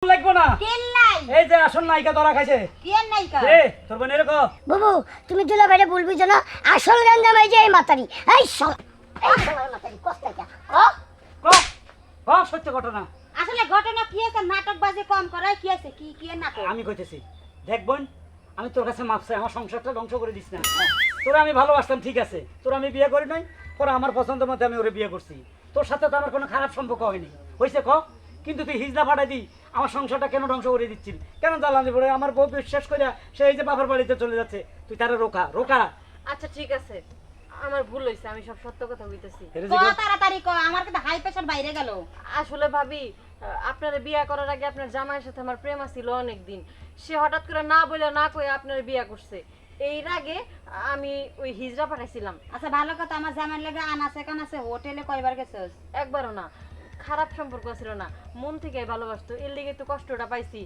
লাগবো না তেল নাই এই যে আসল নায়িকা ধরা খাইছে কি আর নায়িকা এ তোর বোন এরকম বাবু তুমি দুলা বাইরে বলবি না আসল গঞ্জাম এই যে এই মাতারি এই শালা মাতারি কষ্টাইটা ক ক সত্য ঘটনা আসলে ঘটনা কি আছে নাটক বাজে কম করায় কি আছে কি কি নাটক আমি কইতেছি দেখ বোন আমি তোর কাছে মাপ চাই আমার সংসারটা ধ্বংস করে দিস না তোরা আমি ভালোবাসতাম ঠিক আছে তোরা আমি বিয়ে করি নাই পরে আমার পছন্দের মধ্যে আমি ওরে বিয়ে করছি তোর সাথে তো আমার কোনো খারাপ সম্পর্ক হয়নি হয়েছে ক কিন্তু তুই হিজলা ফাটাই দি আমার সংসারটা কেন ধ্বংস করে দিচ্ছিস কেন জ্বালানি পড়ে আমার বউ বিশ্বাস করে সে এই যে বাবার বাড়িতে চলে যাচ্ছে তুই তারা রোকা রোকা আচ্ছা ঠিক আছে আমার ভুল হইছে আমি সব সত্য কথা কইতেছি হেরে ক জীবন- তাড়াতাড়ি ক আমার কিন্তু হাই প্রেসার বাইরে গেল আসলে ভাবি আপনার বিয়া করার আগে আপনার জামাইয়ের সাথে আমার প্রেম ছিল অনেক দিন সে হঠাৎ করে না বলে না কয়ে আপনার বিয়া করছে এর আগে আমি ওই হিজড়া পাঠাইছিলাম আচ্ছা ভালো কথা আমার জামাই লাগে আনাছে কানাছে হোটেলে কয়বার গেছস একবারও না খারাপ সম্পর্ক ছিল না মন থেকে ভালোবাসতো এর লেগে তো কষ্টটা পাইছি